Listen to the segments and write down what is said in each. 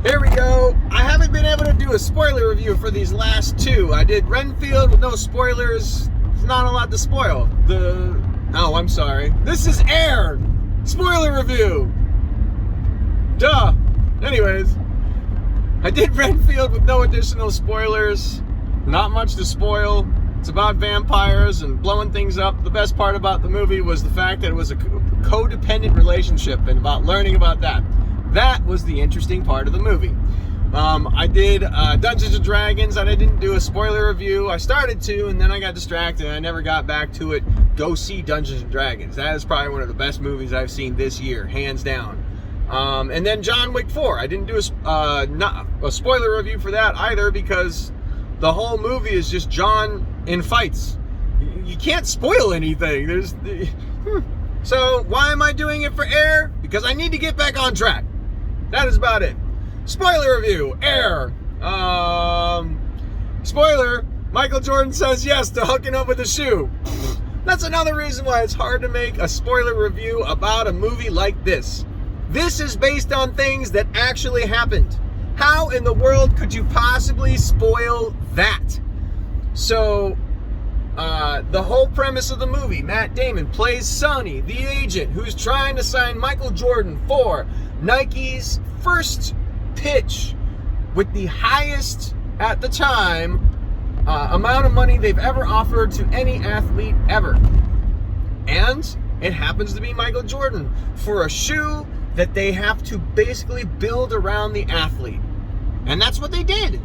Here we go. I haven't been able to do a spoiler review for these last two. I did Renfield with no spoilers. There's not a lot to spoil. Oh, I'm sorry. This is Air. Spoiler review. Duh. Anyways, I did Renfield with no additional spoilers. Not much to spoil. It's about vampires and blowing things up. The best part about the movie was the fact that it was a codependent relationship and about learning about that. That was the interesting part of the movie. I did Dungeons & Dragons, and I didn't do a spoiler review. I started to, and then I got distracted, and I never got back to it. Go see Dungeons & Dragons. That is probably one of the best movies I've seen this year, hands down. And then John Wick 4. I didn't do not a spoiler review for that either, because the whole movie is just John in fights. You can't spoil anything. So why am I doing it for Air? Because I need to get back on track. That is about it. Spoiler review, Air. Spoiler, Michael Jordan says yes to hooking up with a shoe. That's another reason why it's hard to make a spoiler review about a movie like this. This is based on things that actually happened. How in the world could you possibly spoil that? So, the whole premise of the movie, Matt Damon plays Sonny, the agent, who's trying to sign Michael Jordan for Nike's first pitch with the highest, at the time, amount of money they've ever offered to any athlete ever. And it happens to be Michael Jordan for a shoe that they have to basically build around the athlete. And that's what they did.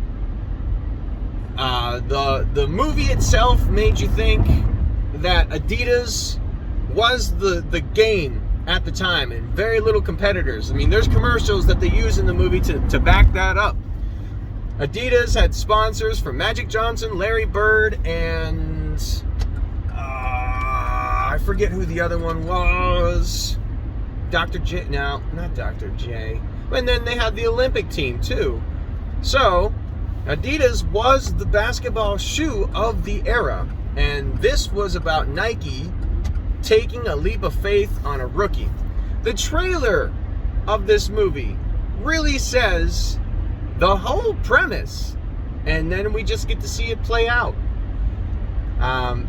The movie itself made you think that Adidas was the game at the time, and very little competitors. I mean, there's commercials that they use in the movie to back that up. Adidas had sponsors for Magic Johnson, Larry Bird, and I forget who the other one was. Dr. J. No, not Dr. J. And then they had the Olympic team too. So Adidas was the basketball shoe of the era, and this was about Nike taking a leap of faith on a rookie. The trailer of this movie really says the whole premise, and then we just get to see it play out.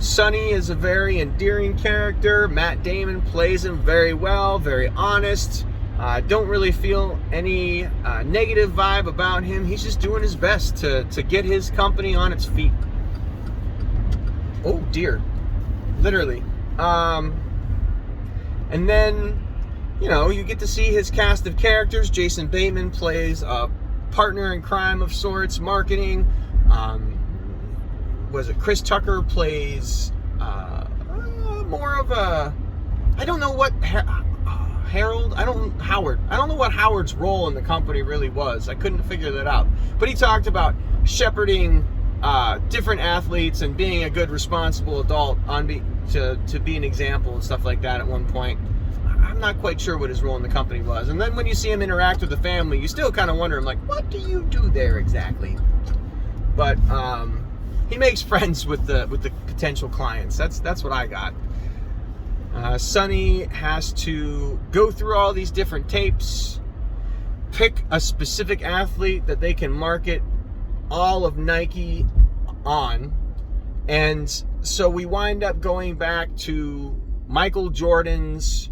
Sonny is a very endearing character. Matt Damon plays him very well, very honest. Don't really feel any negative vibe about him. He's just doing his best to get his company on its feet. Oh dear. Literally. And then, you get to see his cast of characters. Jason Bateman plays a partner in crime of sorts, marketing. Chris Tucker plays more of a, I don't know what Howard. I don't know what Howard's role in the company really was. I couldn't figure that out. But he talked about shepherding different athletes and being a good, responsible adult to be an example and stuff like that at one point. I'm not quite sure what his role in the company was. And then when you see him interact with the family, you still kind of wonder, what do you do there exactly? But he makes friends with the potential clients. That's what I got. Sonny has to go through all these different tapes, pick a specific athlete that they can market all of Nike on, and so we wind up going back to Michael Jordan's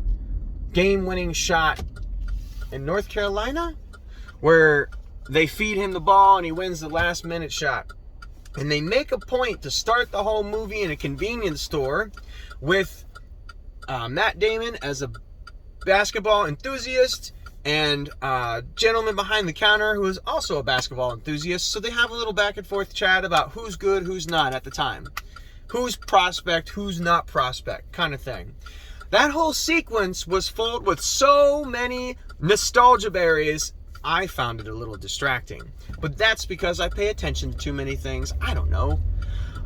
game-winning shot in North Carolina, where they feed him the ball and he wins the last-minute shot. And they make a point to start the whole movie in a convenience store with Matt Damon as a basketball enthusiast and a gentleman behind the counter who is also a basketball enthusiast. So they have a little back and forth chat about who's good, who's not at the time. Who's prospect, who's not prospect, kind of thing. That whole sequence was filled with so many nostalgia berries, I found it a little distracting. But that's because I pay attention to too many things. I don't know.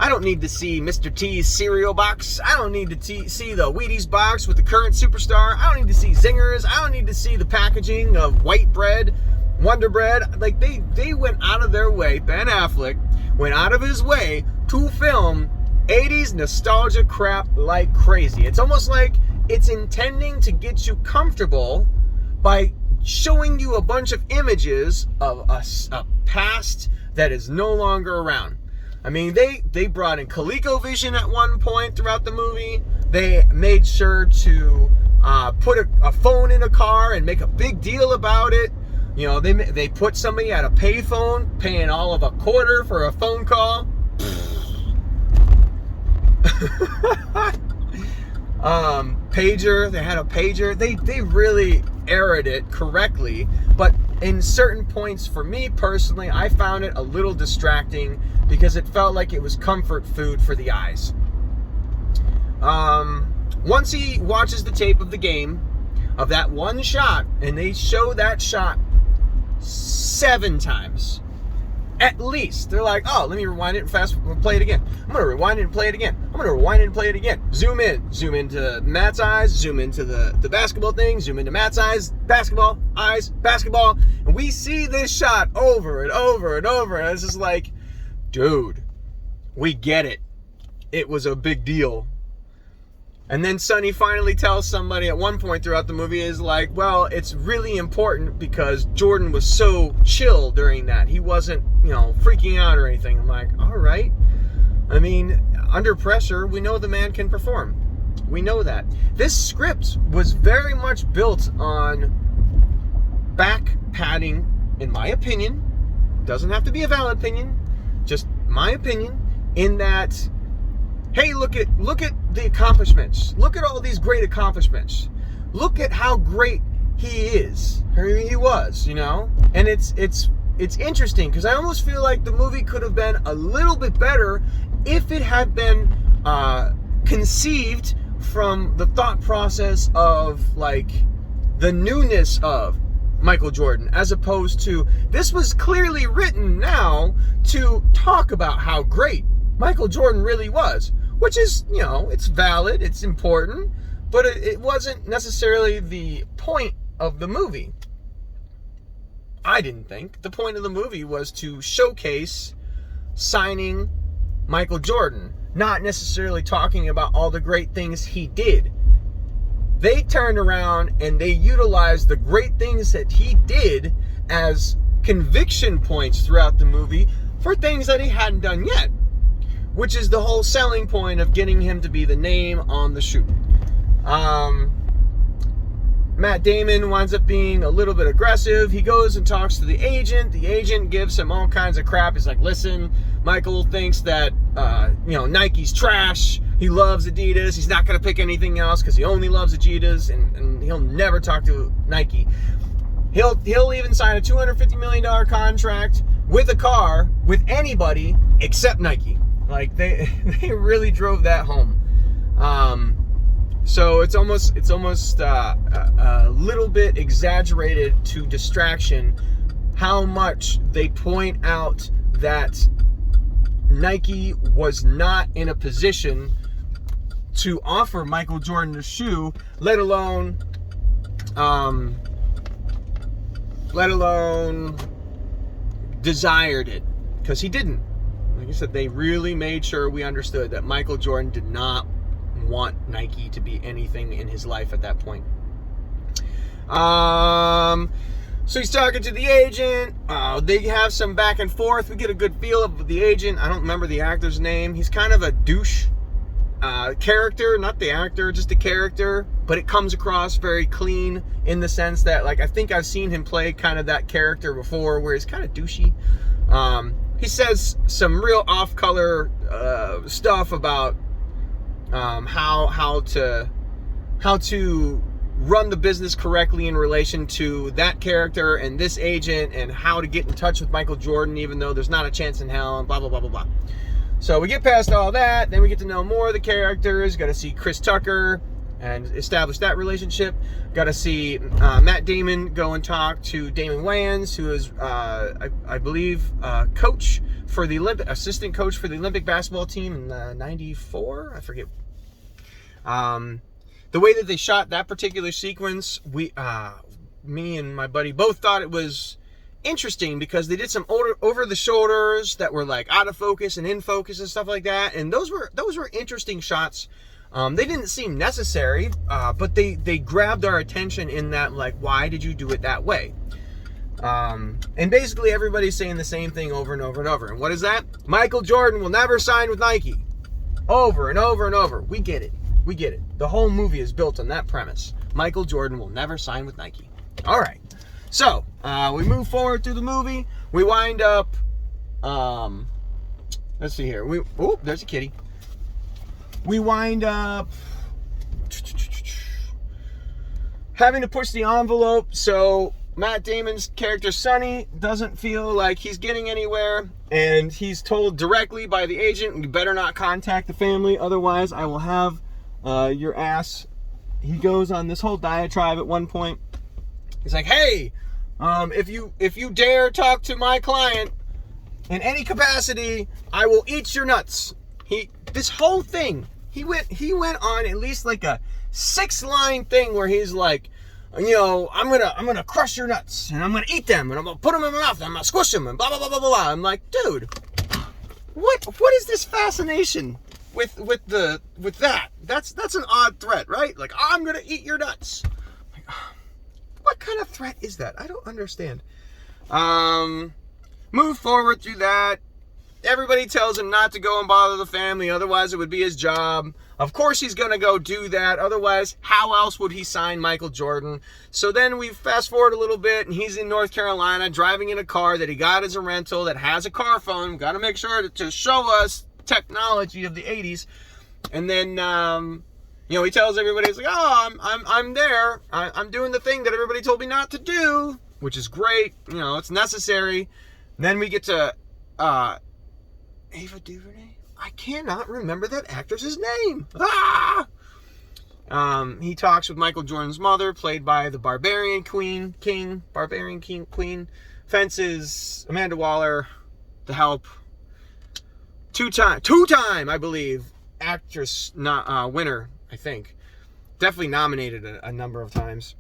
I don't need to see Mr. T's cereal box. I don't need to see the Wheaties box with the current superstar. I don't need to see Zingers. I don't need to see the packaging of white bread, Wonder Bread. Like, they went out of their way. Ben Affleck went out of his way to film 80s nostalgia crap like crazy. It's almost like it's intending to get you comfortable by showing you a bunch of images of a past that is no longer around. I mean, they brought in ColecoVision at one point throughout the movie. They made sure to put a phone in a car and make a big deal about it. You know, they put somebody at a payphone paying all of $0.25 for a phone call. Pager, they had a pager. They really aired it correctly, but in certain points, for me personally, I found it a little distracting because it felt like it was comfort food for the eyes. Once he watches the tape of the game, of that one shot, and they show that shot 7 times. At least. They're like, oh, let me rewind it and play it again. I'm going to rewind it and play it again. I'm going to rewind it and play it again. Zoom in. Zoom into Matt's eyes. Zoom into the basketball thing. Zoom into Matt's eyes. Basketball. Eyes. Basketball. And we see this shot over and over and over. And it's just like, dude, we get it. It was a big deal. And then Sonny finally tells somebody at one point throughout the movie is like, well, it's really important because Jordan was so chill during that. He wasn't, freaking out or anything. I'm like, all right. I mean, under pressure, we know the man can perform. We know that. This script was very much built on back padding, in my opinion. Doesn't have to be a valid opinion. Just my opinion, in that, hey, look at the accomplishments. Look at all these great accomplishments. Look at how great he is. Or he was, And it's interesting because I almost feel like the movie could have been a little bit better if it had been conceived from the thought process of like the newness of Michael Jordan, as opposed to this was clearly written now to talk about how great Michael Jordan really was. Which is, it's valid, it's important, but it wasn't necessarily the point of the movie. I didn't think. The point of the movie was to showcase signing Michael Jordan, not necessarily talking about all the great things he did. They turned around and they utilized the great things that he did as conviction points throughout the movie for things that he hadn't done yet. Which is the whole selling point of getting him to be the name on the shoe. Matt Damon winds up being a little bit aggressive. He goes and talks to the agent. The agent gives him all kinds of crap. He's like, listen, Michael thinks that, Nike's trash. He loves Adidas. He's not going to pick anything else because he only loves Adidas, and he'll never talk to Nike. He'll even sign a $250 million contract with a car with anybody except Nike. Like they really drove that home. So it's almost a little bit exaggerated to distraction how much they point out that Nike was not in a position to offer Michael Jordan a shoe, let alone desired it, because he didn't. Like I said, they really made sure we understood that Michael Jordan did not want Nike to be anything in his life at that point. So he's talking to the agent. They have some back and forth. We get a good feel of the agent. I don't remember the actor's name. He's kind of a douche character, not the actor, just the character. But it comes across very clean in the sense that, like, I think I've seen him play kind of that character before, where he's kind of douchey. He says some real off-color stuff about how to run the business correctly in relation to that character and this agent, and how to get in touch with Michael Jordan even though there's not a chance in hell, and blah blah blah blah blah. So we get past all that, then we get to know more of the characters. Got to see Chris Tucker and establish that relationship. Got to see Matt Damon go and talk to Damon Wayans, who is, I believe, coach for the assistant coach for the Olympic basketball team in '94. I forget. The way that they shot that particular sequence, me and my buddy both thought it was interesting because they did some over the shoulders that were like out of focus and in focus and stuff like that, and those were interesting shots. They didn't seem necessary, but they grabbed our attention in that, like, why did you do it that way? And basically everybody's saying the same thing over and over and over. And what is that? Michael Jordan will never sign with Nike. Over and over and over. We get it. We get it. The whole movie is built on that premise. Michael Jordan will never sign with Nike. All right. So, we move forward through the movie. We wind up, let's see here. Oh, there's a kitty. We wind up having to push the envelope. So Matt Damon's character Sonny doesn't feel like he's getting anywhere, and he's told directly by the agent, you better not contact the family, otherwise I will have your ass. He goes on this whole diatribe at one point. He's like, hey, if you dare talk to my client in any capacity, I will eat your nuts. This whole thing, he went on at least like a 6-line thing where he's like, you know, I'm gonna crush your nuts, and I'm gonna eat them, and I'm gonna put them in my mouth, and I'm gonna squish them, and blah blah blah blah blah. I'm like, dude, what is this fascination with that? That's an odd threat, right? Like, I'm gonna eat your nuts. Like, what kind of threat is that? I don't understand. Move forward through that. Everybody tells him not to go and bother the family, otherwise it would be his job. Of course he's going to go do that, otherwise how else would he sign Michael Jordan? So then we fast forward a little bit, and he's in North Carolina driving in a car that he got as a rental that has a car phone. Got to make sure to show us technology of the 80s. And then, you know, he tells everybody, he's like, oh, I'm there. I'm doing the thing that everybody told me not to do, which is great. You know, it's necessary. Then we get to Ava DuVernay? I cannot remember that actress's name. He talks with Michael Jordan's mother, played by the Barbarian Queen. Fences, Amanda Waller, The Help. Two-time, I believe, actress winner, I think. Definitely nominated a number of times.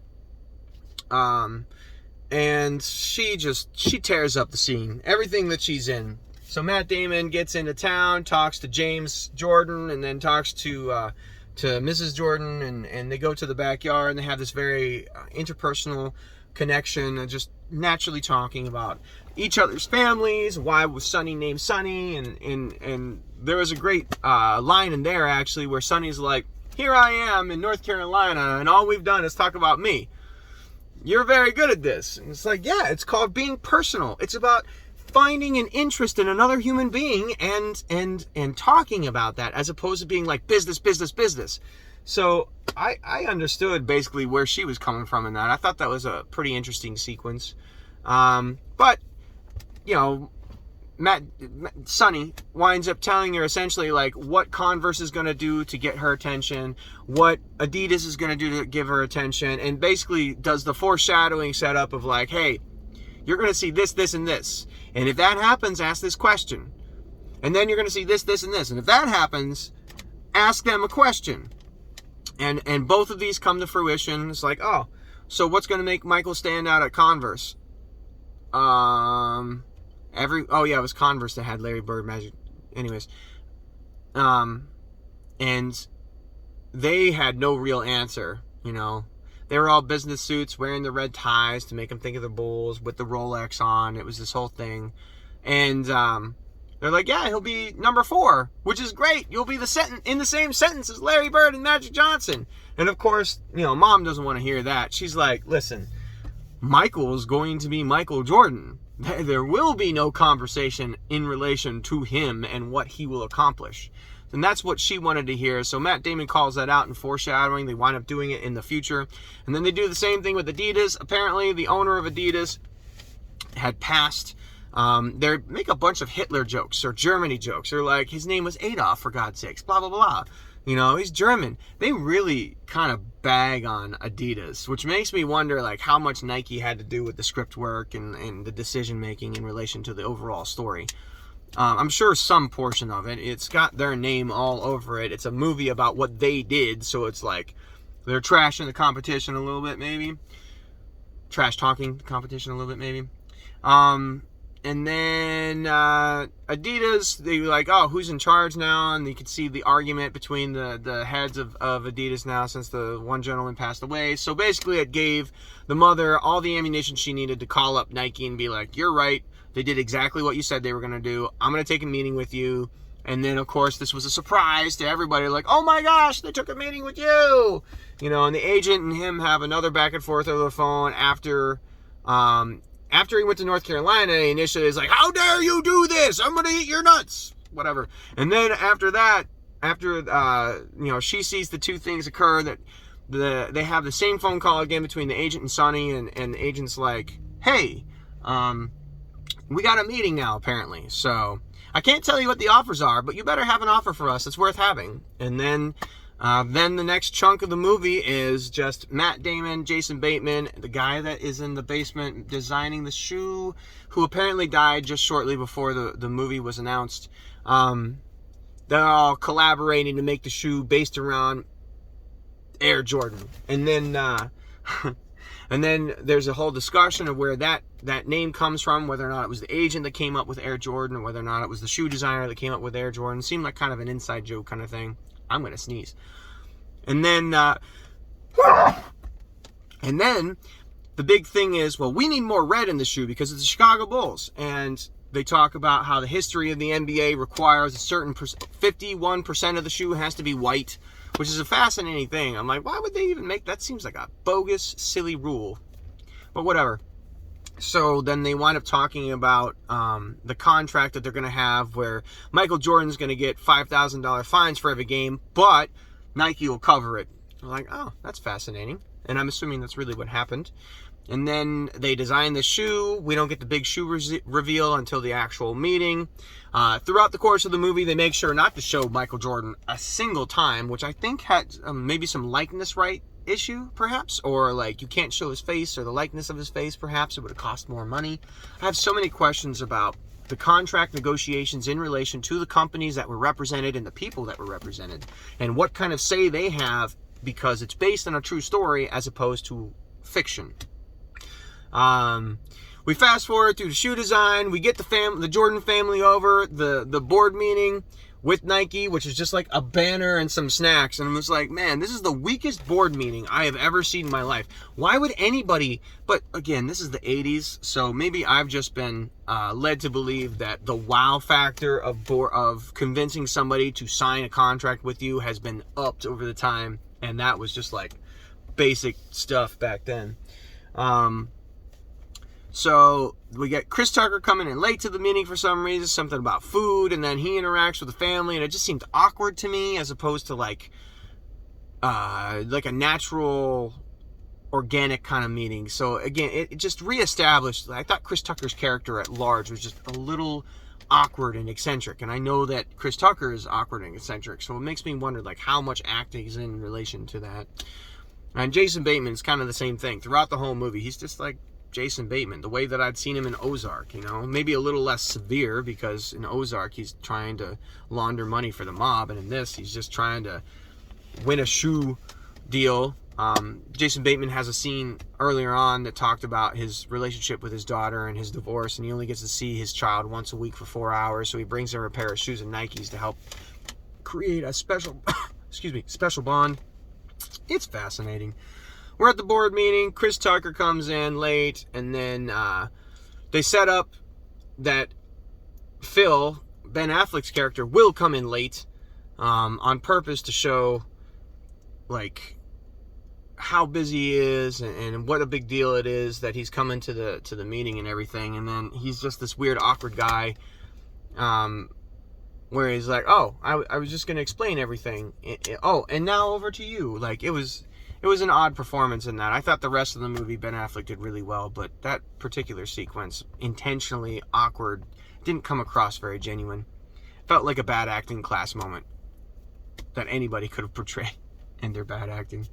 And she tears up the scene. Everything that she's in. So Matt Damon gets into town, talks to James Jordan, and then talks to Mrs. Jordan, and they go to the backyard, and they have this very interpersonal connection, and just naturally talking about each other's families. Why was Sonny named Sonny? And there was a great line in there, actually, where Sonny's like, here I am in North Carolina, and all we've done is talk about me. You're very good at this. And it's like, yeah, it's called being personal. It's about finding an interest in another human being and talking about that, as opposed to being like business. So I understood basically where she was coming from in that. I thought that was a pretty interesting sequence. But, you know, Sonny winds up telling her essentially like what Converse is going to do to get her attention, what Adidas is going to do to give her attention, and basically does the foreshadowing setup of like, hey, you're going to see this, this, and this. And if that happens, ask this question. And then you're going to see this, this, and this. And if that happens, ask them a question. And both of these come to fruition. It's like, oh, so what's going to make Michael stand out at Converse? It was Converse that had Larry Bird Magic. Anyways. And they had no real answer, you know. They were all business suits, wearing the red ties to make them think of the Bulls, with the Rolex on. It was this whole thing. And they're like, yeah, he'll be number 4, which is great. You'll be in the same sentence as Larry Bird and Magic Johnson. And of course, you know, Mom doesn't want to hear that. She's like, listen, Michael is going to be Michael Jordan. There will be no conversation in relation to him and what he will accomplish. And that's what she wanted to hear. So Matt Damon calls that out in foreshadowing. They wind up doing it in the future. And then they do the same thing with Adidas. Apparently, the owner of Adidas had passed. They make a bunch of Hitler jokes or Germany jokes. They're like, his name was Adolf, for God's sakes, blah, blah, blah. You know, he's German. They really kind of bag on Adidas, which makes me wonder, like, how much Nike had to do with the script work and the decision-making in relation to the overall story. I'm sure some portion of it. It's got their name all over it. It's a movie about what they did, so it's like they're trashing the competition a little bit, maybe. Trash talking the competition a little bit, maybe. And And then Adidas, they were like, oh, who's in charge now? And you could see the argument between the heads of Adidas now since the one gentleman passed away. So basically it gave the mother all the ammunition she needed to call up Nike and be like, you're right. They did exactly what you said they were going to do. I'm going to take a meeting with you. And then, of course, this was a surprise to everybody. Like, oh my gosh, they took a meeting with you. You know, and the agent and him have another back and forth over the phone after he went to North Carolina. Initially, he's like, how dare you do this? I'm going to eat your nuts. Whatever. And then after that, she sees the two things occur, that they have the same phone call again between the agent and Sonny, and the agent's like, hey, we got a meeting now, apparently. So I can't tell you what the offers are, but you better have an offer for us. It's worth having. And then the next chunk of the movie is just Matt Damon, Jason Bateman, the guy that is in the basement designing the shoe, who apparently died just shortly before the movie was announced. They're all collaborating to make the shoe based around Air Jordan. And then and then there's a whole discussion of where that name comes from, whether or not it was the agent that came up with Air Jordan, or whether or not it was the shoe designer that came up with Air Jordan. It seemed like kind of an inside joke kind of thing. I'm going to sneeze. And then the big thing is, well, we need more red in the shoe because it's the Chicago Bulls. And they talk about how the history of the NBA requires a certain 51% of the shoe has to be white, which is a fascinating thing. I'm like, why would they even make that? Seems like a bogus, silly rule. But whatever. So then they wind up talking about the contract that they're going to have, where Michael Jordan's going to get $5,000 fines for every game, but Nike will cover it. I'm like, oh, that's fascinating. And I'm assuming that's really what happened. And then they design the shoe. We don't get the big shoe reveal until the actual meeting. Throughout the course of the movie, they make sure not to show Michael Jordan a single time, which I think had maybe some likeness right issue, perhaps, or like you can't show his face or the likeness of his face, perhaps. It would have cost more money. I have so many questions about the contract negotiations in relation to the companies that were represented and the people that were represented, and what kind of say they have, because it's based on a true story as opposed to fiction. We fast forward through the shoe design. We get the Jordan family over, the board meeting with Nike, which is just like a banner and some snacks. And I'm just like, man, this is the weakest board meeting I have ever seen in my life. Why would anybody, but again, this is the 80s, so maybe I've just been led to believe that the wow factor of convincing somebody to sign a contract with you has been upped over the time. And that was just like basic stuff back then. So we get Chris Tucker coming in late to the meeting for some reason, something about food, and then he interacts with the family, and it just seemed awkward to me as opposed to like a natural, organic kind of meeting. So again, it just reestablished. I thought Chris Tucker's character at large was just a little awkward and eccentric, and I know that Chris Tucker is awkward and eccentric, so it makes me wonder like how much acting is in relation to that. And Jason Bateman's kind of the same thing throughout the whole movie. He's just like Jason Bateman, the way that I'd seen him in Ozark, maybe a little less severe, because in Ozark he's trying to launder money for the mob, and in this he's just trying to win a shoe deal. Jason Bateman has a scene earlier on that talked about his relationship with his daughter and his divorce, and he only gets to see his child once a week for 4 hours, so he brings her a pair of shoes and Nikes to help create a special special bond. It's fascinating. We're at the board meeting. Chris Tucker comes in late, and then they set up that Phil, Ben Affleck's character, will come in late on purpose to show like how busy he is and what a big deal it is that he's coming to the meeting and everything. And then he's just this weird, awkward guy where he's like, oh, I was just going to explain everything. Oh, and now over to you. Like, it was an odd performance in that. I thought the rest of the movie, Ben Affleck did really well, but that particular sequence, intentionally awkward, didn't come across very genuine. Felt like a bad acting class moment that anybody could have portrayed in their bad acting.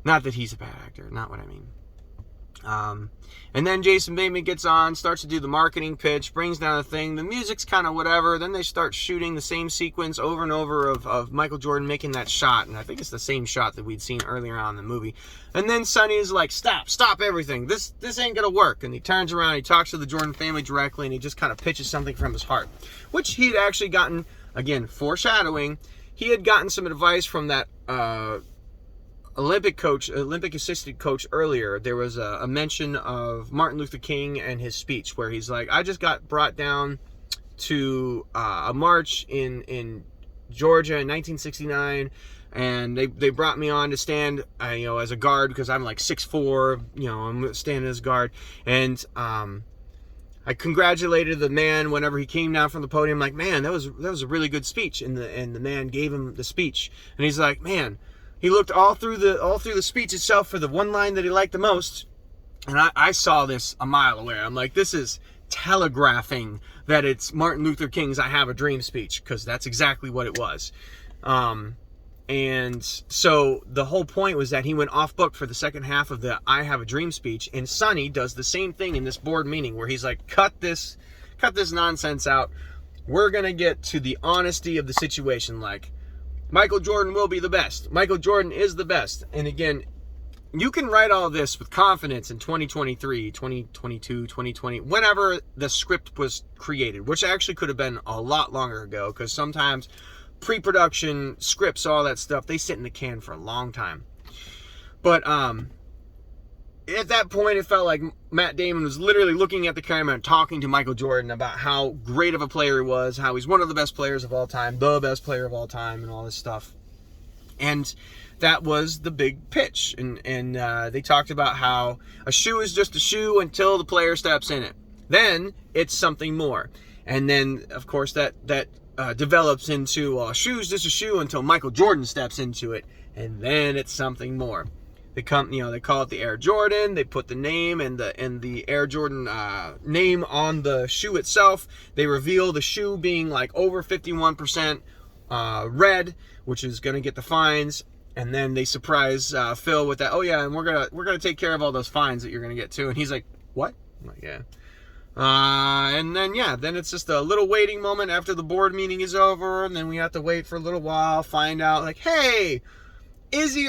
Not that he's a bad actor, not what I mean. And then Jason Bateman gets on, starts to do the marketing pitch, brings down the thing. The music's kind of whatever. Then they start shooting the same sequence over and over of Michael Jordan making that shot. And I think it's the same shot that we'd seen earlier on in the movie. And then Sonny's like, stop everything. This ain't going to work. And he turns around, he talks to the Jordan family directly, and he just kind of pitches something from his heart. Which he'd actually gotten, again, foreshadowing, he had gotten some advice from that Olympic assistant coach earlier. There was a mention of Martin Luther King and his speech where he's like, I just got brought down to a march in Georgia in 1969, and they brought me on to stand as a guard because I'm like 6'4", I'm standing as guard, and I congratulated the man whenever he came down from the podium, like, man, that was a really good speech, and the man gave him the speech, and he's like, man, he looked all through the speech itself for the one line that he liked the most, and I saw this a mile away. I'm like, this is telegraphing that it's Martin Luther King's "I Have a Dream" speech, because that's exactly what it was. And so the whole point was that he went off book for the second half of the "I Have a Dream" speech, and Sonny does the same thing in this board meeting where he's like, cut this nonsense out. We're gonna get to the honesty of the situation, like, Michael Jordan will be the best. Michael Jordan is the best. And again, you can write all this with confidence in 2023, 2022, 2020, whenever the script was created, which actually could have been a lot longer ago, because sometimes pre-production scripts, all that stuff, they sit in the can for a long time. But at that point, it felt like Matt Damon was literally looking at the camera and talking to Michael Jordan about how great of a player he was, how he's one of the best players of all time, the best player of all time, and all this stuff. And that was the big pitch. And they talked about how a shoe is just a shoe until the player steps in it. Then it's something more. And then, of course, that develops into a shoe's just a shoe until Michael Jordan steps into it. And then it's something more. They call it the Air Jordan. They put the name and the Air Jordan name on the shoe itself. They reveal the shoe being like over 51% red, which is going to get the fines. And then they surprise Phil with that. Oh yeah, and we're gonna take care of all those fines that you're gonna get too. And he's like, what? I'm like, yeah. And then it's just a little waiting moment after the board meeting is over, and then we have to wait for a little while, find out like, hey, is he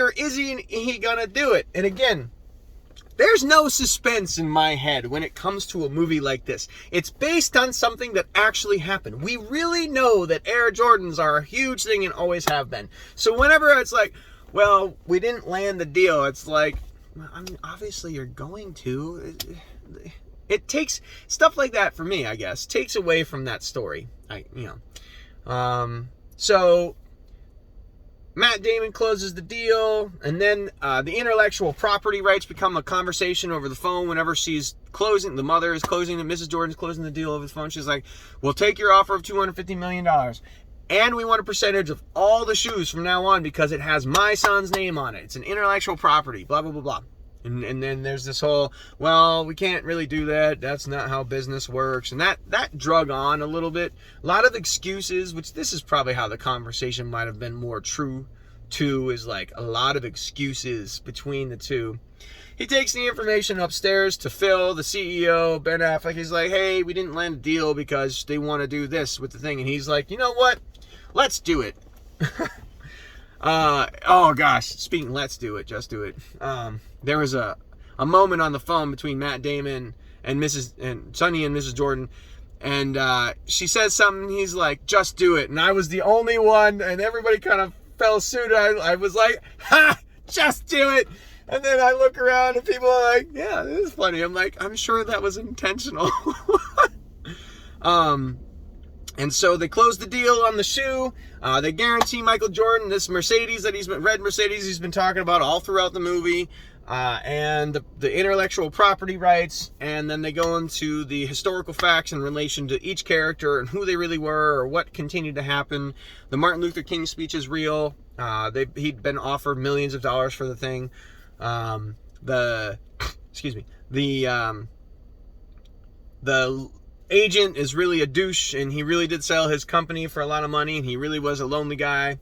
gonna do it? And again, there's no suspense in my head when it comes to a movie like this. It's based on something that actually happened. We really know that Air Jordans are a huge thing and always have been. So whenever it's like, well, we didn't land the deal, it's like, I mean, obviously you're going to. It takes stuff like that, for me, I guess, takes away from that story. So Matt Damon closes the deal, and then the intellectual property rights become a conversation over the phone whenever she's closing. The mother is closing, and Mrs. Jordan's closing the deal over the phone. She's like, we'll take your offer of $250 million, and we want a percentage of all the shoes from now on because it has my son's name on it. It's an intellectual property, blah, blah, blah, blah. And then there's this whole, well, we can't really do that. That's not how business works. And that drug on a little bit. A lot of excuses, which this is probably how the conversation might have been more true to, is like a lot of excuses between the two. He takes the information upstairs to Phil, the CEO, Ben Affleck. He's like, hey, we didn't land a deal because they want to do this with the thing. And he's like, you know what? Let's do it. Oh gosh, speaking let's do it, just do it. There was a moment on the phone between Matt Damon and Sonny and Mrs. Jordan, and she says something, he's like, just do it. And I was the only one, and everybody kind of fell suit. I was like, ha, just do it. And then I look around and people are like, yeah, this is funny. I'm like, I'm sure that was intentional. And so they close the deal on the shoe. They guarantee Michael Jordan this Mercedes red Mercedes he's been talking about all throughout the movie, and the intellectual property rights. And then they go into the historical facts in relation to each character and who they really were or what continued to happen. The Martin Luther King speech is real. He'd been offered millions of dollars for the thing. The agent is really a douche, and he really did sell his company for a lot of money, and he really was a lonely guy.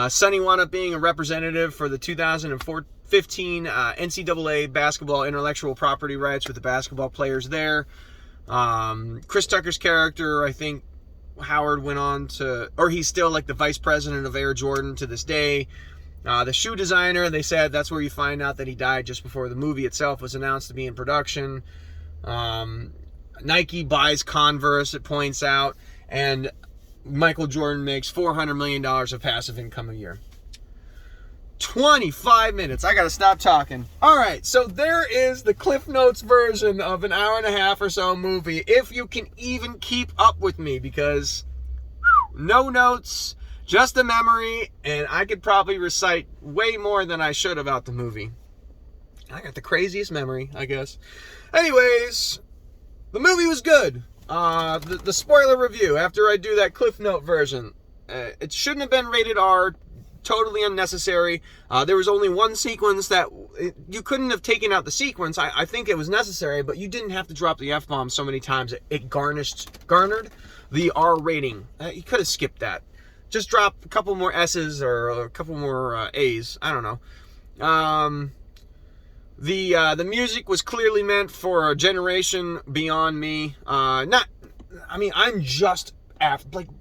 Sonny wound up being a representative for the 2004 15 NCAA basketball intellectual property rights with the basketball players there. Chris Tucker's character, I think Howard went on to, or he's still like the vice president of Air Jordan to this day. The shoe designer, they said that's where you find out that he died just before the movie itself was announced to be in production. Nike buys Converse, it points out, and Michael Jordan makes $400 million of passive income a year. 25 minutes. I gotta stop talking. All right, so there is the Cliff Notes version of an hour and a half or so movie, if you can even keep up with me, because no notes, just a memory, and I could probably recite way more than I should about the movie. I got the craziest memory, I guess. Anyways, the movie was good. The spoiler review, after I do that Cliff Note version, it shouldn't have been rated R. Totally unnecessary. There was only one sequence that you couldn't have taken out the sequence. I think it was necessary, but you didn't have to drop the F-bomb so many times. It garnered the R rating. You could have skipped that. Just drop a couple more S's or a couple more A's. I don't know. The music was clearly meant for a generation beyond me. I'm just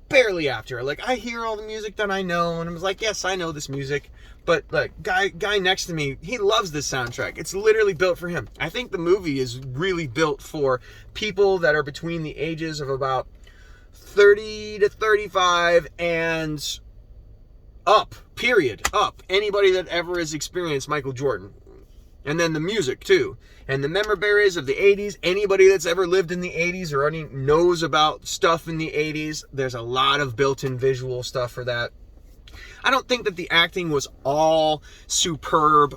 barely after. Like, I hear all the music that I know, and I was like, yes, I know this music. But like, guy next to me, he loves this soundtrack. It's literally built for him. I think the movie is really built for people that are between the ages of about 30 to 35 and up. Period. Up. Anybody that ever has experienced Michael Jordan. And then the music, too. And the memorabilia of the 80s. Anybody that's ever lived in the 80s or already knows about stuff in the 80s, there's a lot of built-in visual stuff for that. I don't think that the acting was all superb.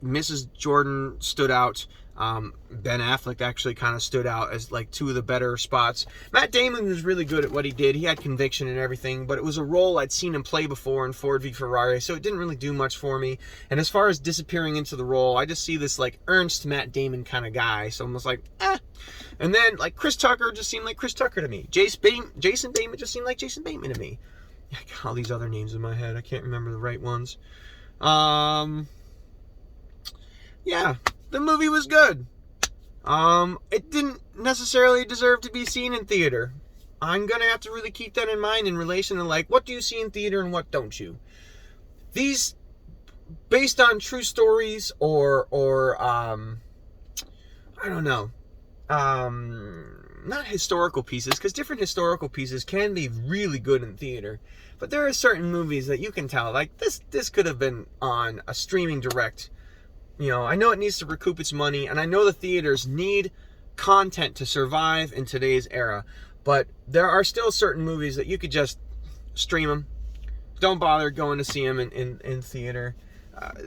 Mrs. Jordan stood out. Ben Affleck actually kind of stood out as like two of the better spots. Matt Damon was really good at what he did. He had conviction and everything, but it was a role I'd seen him play before in Ford v Ferrari, so it didn't really do much for me. And as far as disappearing into the role, I just see this like earnest Matt Damon kind of guy, so I'm just like, eh. And then like Chris Tucker just seemed like Chris Tucker to me. Jason Bateman just seemed like Jason Bateman to me. I got all these other names in my head. I can't remember the right ones. Yeah. The movie was good. It didn't necessarily deserve to be seen in theater. I'm gonna have to really keep that in mind in relation to like, what do you see in theater and what don't you? These, based on true stories or I don't know, not historical pieces, because different historical pieces can be really good in theater. But there are certain movies that you can tell, like this could have been on a streaming direct. You know, I know it needs to recoup its money, and I know the theaters need content to survive in today's era, but there are still certain movies that you could just stream them. Don't bother going to see them in theater.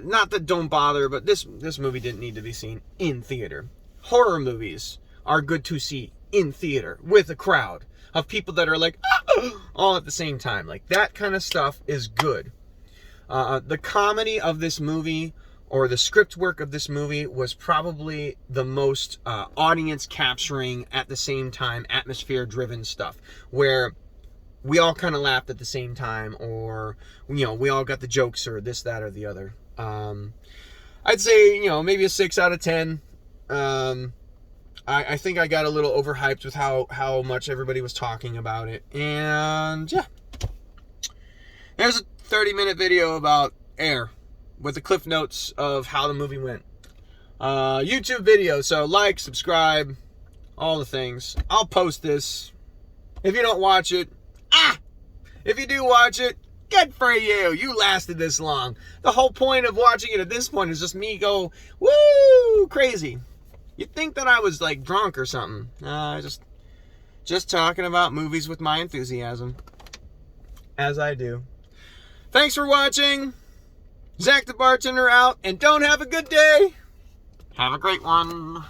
Not that don't bother, but this movie didn't need to be seen in theater. Horror movies are good to see in theater with a crowd of people that are like, all at the same time. Like, that kind of stuff is good. The comedy of this movie, or the script work of this movie, was probably the most audience capturing, at the same time atmosphere driven stuff, where we all kind of laughed at the same time, or, you know, we all got the jokes, or this, that, or the other. I'd say, you know, maybe a 6 out of 10. I think I got a little overhyped with how much everybody was talking about it. And yeah, there's a 30-minute video about Air with the cliff notes of how the movie went. YouTube video, so like, subscribe, all the things. I'll post this. If you don't watch it, if you do watch it, good for you. You lasted this long. The whole point of watching it at this point is just me go, woo, crazy. You'd think that I was like drunk or something. Just talking about movies with my enthusiasm, as I do. Thanks for watching. Zach the Bartender out, and don't have a good day. Have a great one.